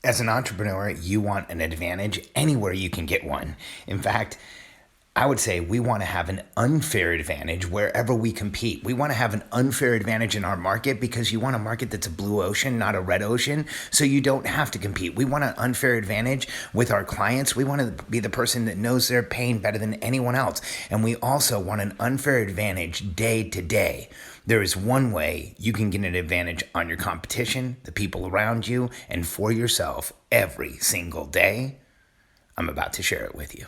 As an entrepreneur, you want an advantage anywhere you can get one. In fact, I would say we want to have an unfair advantage wherever we compete. We want to have an unfair advantage in our market because you want a market that's a blue ocean, not a red ocean, so you don't have to compete. We want an unfair advantage with our clients. We want to be the person that knows their pain better than anyone else. And we also want an unfair advantage day to day. There is one way you can get an advantage on your competition, the people around you, and for yourself every single day. I'm about to share it with you.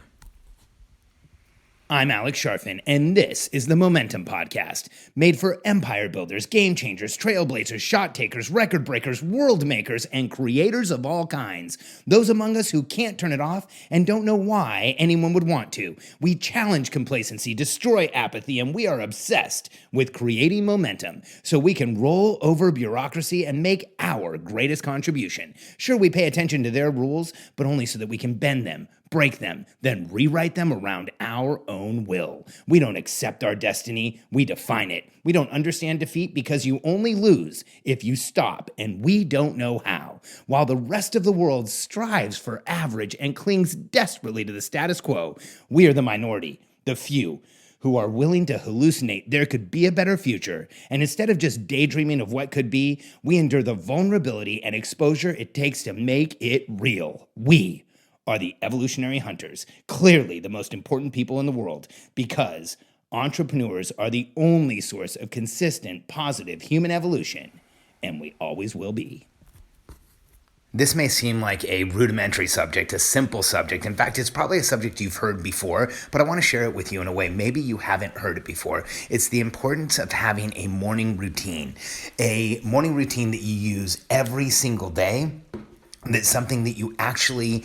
I'm Alex Sharfin, and this is the Momentum Podcast, made for empire builders, game changers, trailblazers, shot takers, record breakers, world makers, and creators of all kinds. Those among us who can't turn it off and don't know why anyone would want to. We challenge complacency, destroy apathy, and we are obsessed with creating momentum so we can roll over bureaucracy and make our greatest contribution. Sure, we pay attention to their rules, but only so that we can bend them, break them, then rewrite them around our own will. We don't accept our destiny, we define it. We don't understand defeat because you only lose if you stop, and we don't know how. While the rest of the world strives for average and clings desperately to the status quo, we are the minority, the few, who are willing to hallucinate there could be a better future, and instead of just daydreaming of what could be, we endure the vulnerability and exposure it takes to make it real. We are the evolutionary hunters, clearly the most important people in the world, because entrepreneurs are the only source of consistent, positive human evolution, and we always will be. This may seem like a rudimentary subject, a simple subject. In fact, it's probably a subject you've heard before, but I want to share it with you in a way maybe you haven't heard it before. It's the importance of having a morning routine that you use every single day. That's something that you actually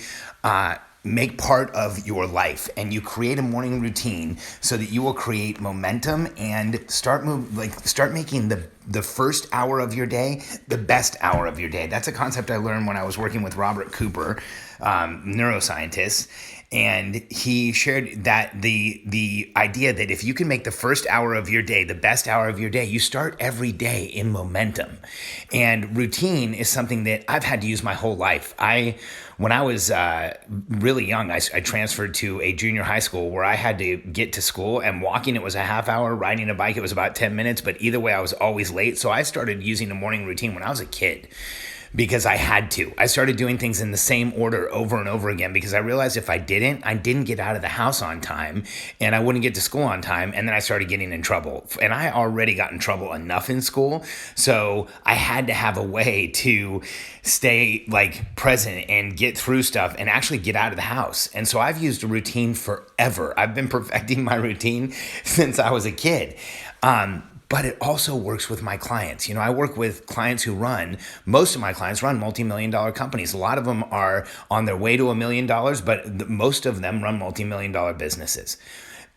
make part of your life, and you create a morning routine so that you will create momentum and start making the first hour of your day the best hour of your day. That's a concept I learned when I was working with Robert Cooper, neuroscientist. And he shared that the idea that if you can make the first hour of your day the best hour of your day, you start every day in momentum. And routine is something that I've had to use my whole life. When I was really young, I transferred to a junior high school where I had to get to school, and walking it was a half hour, riding a bike it was about 10 minutes, but either way I was always late. So I started using a morning routine when I was a kid, because I had to. I started doing things in the same order over and over again because I realized if I didn't get out of the house on time, and I wouldn't get to school on time, and then I started getting in trouble. And I already got in trouble enough in school, so I had to have a way to stay present and get through stuff and actually get out of the house. And so I've used a routine forever. I've been perfecting my routine since I was a kid. But it also works with my clients. I work with clients most of my clients run multi-million-dollar companies. A lot of them are on their way to $1 million, but most of them run multi-million-dollar businesses.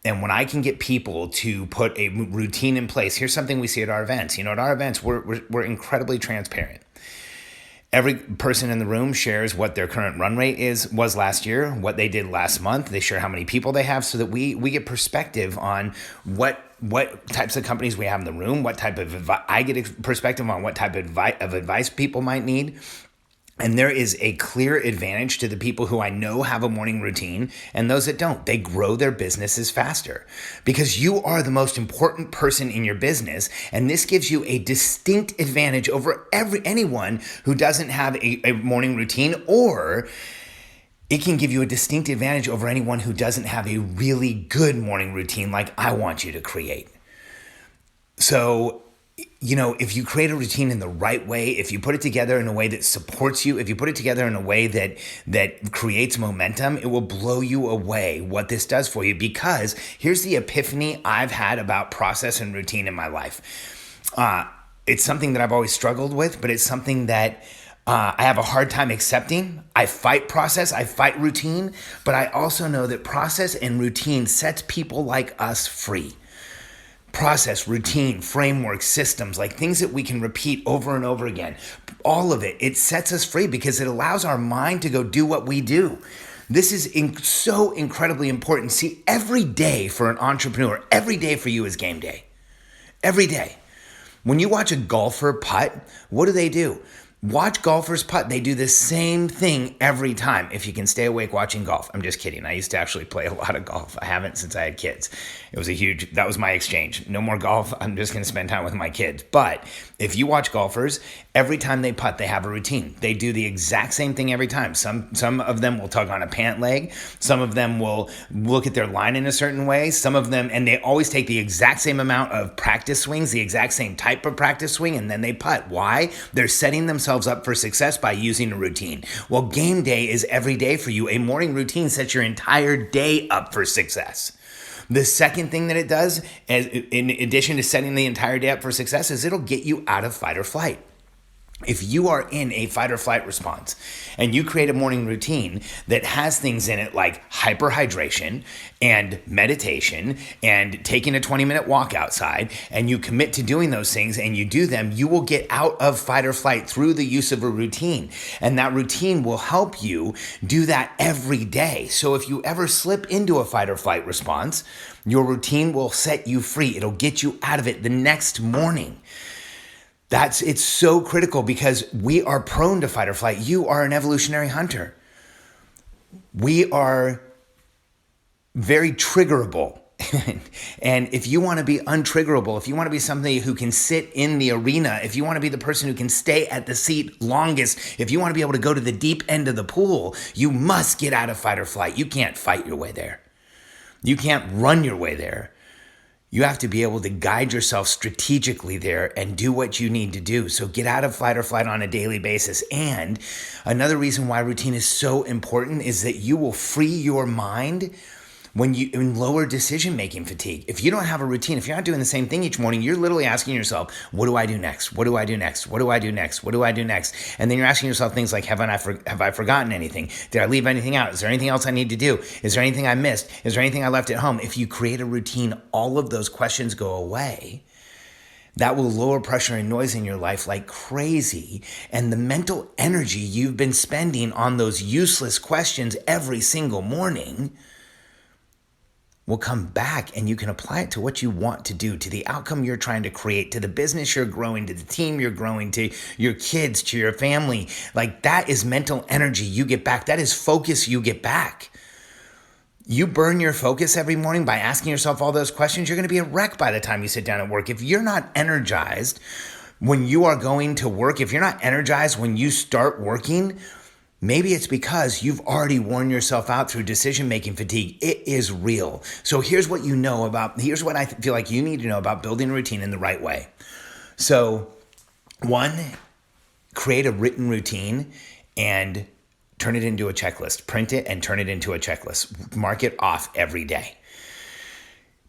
And when I can get people to put a routine in place, here's something we see at our events. At our events, we're incredibly transparent. Every person in the room shares what their current run rate was last year, what they did last month. They share how many people they have so that we get perspective on what types of companies we have in the room, what type of I get a perspective on what type of advice people might need. And there is a clear advantage to the people who I know have a morning routine and those that don't. They grow their businesses faster because you are the most important person in your business. And this gives you a distinct advantage over anyone who doesn't have a morning routine, or it can give you a distinct advantage over anyone who doesn't have a really good morning routine like I want you to create. So, if you create a routine in the right way, if you put it together in a way that supports you, if you put it together in a way that creates momentum, it will blow you away what this does for you. Because here's the epiphany I've had about process and routine in my life. It's something that I've always struggled with, but it's something that I have a hard time accepting. I fight process, I fight routine, but I also know that process and routine sets people like us free. Process, routine, framework, systems, things that we can repeat over and over again. All of it sets us free because it allows our mind to go do what we do. This is so incredibly important. See, every day for an entrepreneur, every day for you is game day. Every day. When you watch a golfer putt, what do? Watch golfers putt. They do the same thing every time. If you can stay awake watching golf. I'm just kidding. I used to actually play a lot of golf. I haven't since I had kids. That was my exchange. No more golf. I'm just going to spend time with my kids. But if you watch golfers, every time they putt, they have a routine. They do the exact same thing every time. Some of them will tug on a pant leg. Some of them will look at their line in a certain way. Some of them, and they always take the exact same amount of practice swings, the exact same type of practice swing, and then they putt. Why? They're setting themselves up for success by using a routine. Well, game day is every day for you. A morning routine sets your entire day up for success. The second thing that it does, in addition to setting the entire day up for success, is it'll get you out of fight or flight. If you are in a fight or flight response and you create a morning routine that has things in it like hyperhydration and meditation and taking a 20-minute walk outside, and you commit to doing those things and you do them, you will get out of fight or flight through the use of a routine. And that routine will help you do that every day. So if you ever slip into a fight or flight response, your routine will set you free. It'll get you out of it the next morning. It's so critical because we are prone to fight or flight. You are an evolutionary hunter. We are very triggerable. And if you want to be untriggerable, if you want to be somebody who can sit in the arena, if you want to be the person who can stay at the seat longest, if you want to be able to go to the deep end of the pool, you must get out of fight or flight. You can't fight your way there. You can't run your way there. You have to be able to guide yourself strategically there and do what you need to do. So get out of fight or flight on a daily basis. And another reason why routine is so important is that you will free your mind when you in lower decision-making fatigue. If you don't have a routine, if you're not doing the same thing each morning, you're literally asking yourself, what do I do next? What do I do next? What do I do next? What do I do next? And then you're asking yourself things like, have I forgotten anything? Did I leave anything out? Is there anything else I need to do? Is there anything I missed? Is there anything I left at home? If you create a routine, all of those questions go away. That will lower pressure and noise in your life like crazy. And the mental energy you've been spending on those useless questions every single morning will come back, and you can apply it to what you want to do, to the outcome you're trying to create, to the business you're growing, to the team you're growing, to your kids, to your family. Like, that is mental energy you get back. That is focus you get back. You burn your focus every morning by asking yourself all those questions, you're going to be a wreck by the time you sit down at work. If you're not energized when you are going to work, if you're not energized when you start working, maybe it's because you've already worn yourself out through decision-making fatigue. It is real. So here's what I feel like you need to know about building a routine in the right way. So 1, create a written routine and turn it into a checklist. Print it and turn it into a checklist. Mark it off every day.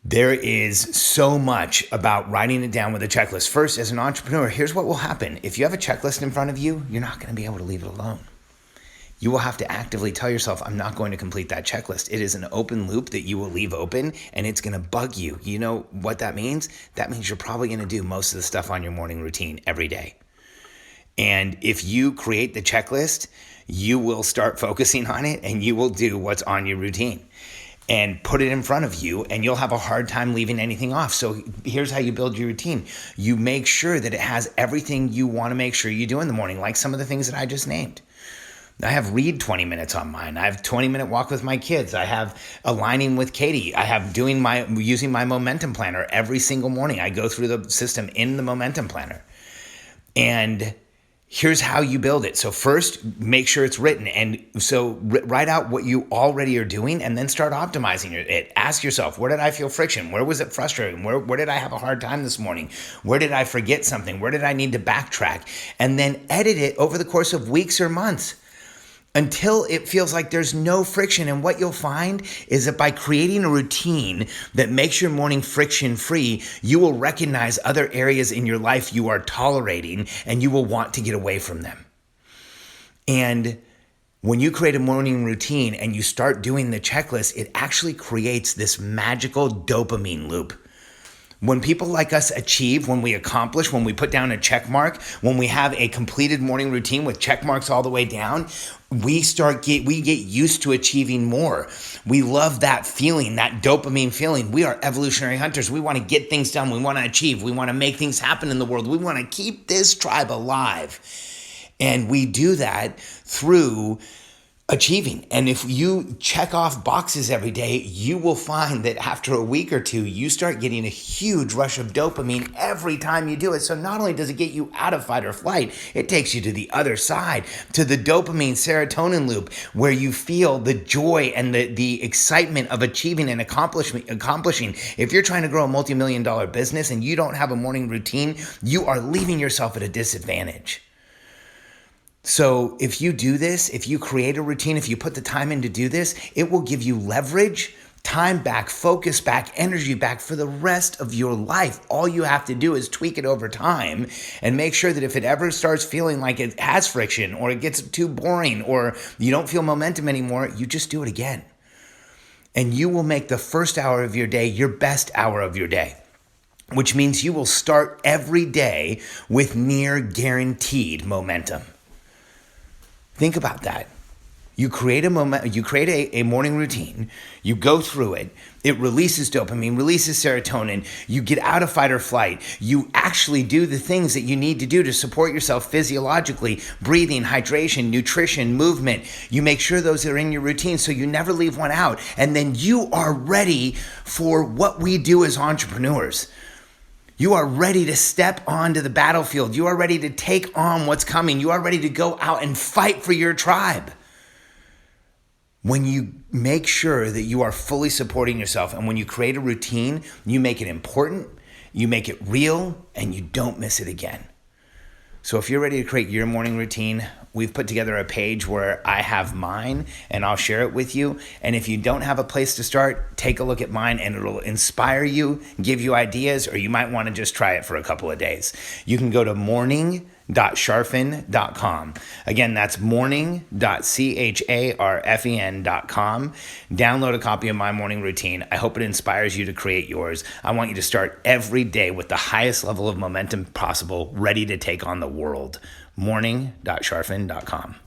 There is so much about writing it down with a checklist. First, as an entrepreneur, here's what will happen. If you have a checklist in front of you, you're not going to be able to leave it alone. You will have to actively tell yourself, I'm not going to complete that checklist. It is an open loop that you will leave open, and it's going to bug you. You know what that means? That means you're probably going to do most of the stuff on your morning routine every day. And if you create the checklist, you will start focusing on it, and you will do what's on your routine and put it in front of you, and you'll have a hard time leaving anything off. So here's how you build your routine. You make sure that it has everything you want to make sure you do in the morning, like some of the things that I just named. I have read 20 minutes on mine. I have 20-minute walk with my kids. I have aligning with Katie. I have using my momentum planner every single morning. I go through the system in the momentum planner. And here's how you build it. So first, make sure it's written. And so write out what you already are doing and then start optimizing it. Ask yourself, where did I feel friction? Where was it frustrating? Where did I have a hard time this morning? Where did I forget something? Where did I need to backtrack? And then edit it over the course of weeks or months, until it feels like there's no friction. And what you'll find is that by creating a routine that makes your morning friction-free, you will recognize other areas in your life you are tolerating, and you will want to get away from them. And when you create a morning routine and you start doing the checklist, it actually creates this magical dopamine loop. When people like us achieve, when we accomplish, when we put down a check mark, when we have a completed morning routine with check marks all the way down, we get used to achieving more. We love that feeling, that dopamine feeling. We are evolutionary hunters. We want to get things done. We want to achieve. We want to make things happen in the world. We want to keep this tribe alive. And we do that through achieving. And if you check off boxes every day, you will find that after a week or two, you start getting a huge rush of dopamine every time you do it. So not only does it get you out of fight or flight, it takes you to the other side, to the dopamine serotonin loop, where you feel the joy and the excitement of achieving and accomplishing. If you're trying to grow a multi-million-dollar business and you don't have a morning routine, you are leaving yourself at a disadvantage. So if you do this, if you create a routine, if you put the time in to do this, it will give you leverage, time back, focus back, energy back for the rest of your life. All you have to do is tweak it over time and make sure that if it ever starts feeling like it has friction or it gets too boring or you don't feel momentum anymore, you just do it again. And you will make the first hour of your day your best hour of your day, which means you will start every day with near guaranteed momentum. Think about that. You create a morning routine, you go through it, it releases dopamine, releases serotonin, you get out of fight or flight, you actually do the things that you need to do to support yourself physiologically, breathing, hydration, nutrition, movement. You make sure those are in your routine so you never leave one out. And then you are ready for what we do as entrepreneurs. You are ready to step onto the battlefield. You are ready to take on what's coming. You are ready to go out and fight for your tribe. When you make sure that you are fully supporting yourself and when you create a routine, you make it important, you make it real, and you don't miss it again. So if you're ready to create your morning routine, we've put together a page where I have mine and I'll share it with you. And if you don't have a place to start, take a look at mine and it'll inspire you, give you ideas, or you might want to just try it for a couple of days. You can go to morning.charfen.com. Again, that's morning.charfen.com. Download a copy of my morning routine. I hope it inspires you to create yours. I want you to start every day with the highest level of momentum possible, ready to take on the world. morning.charfen.com.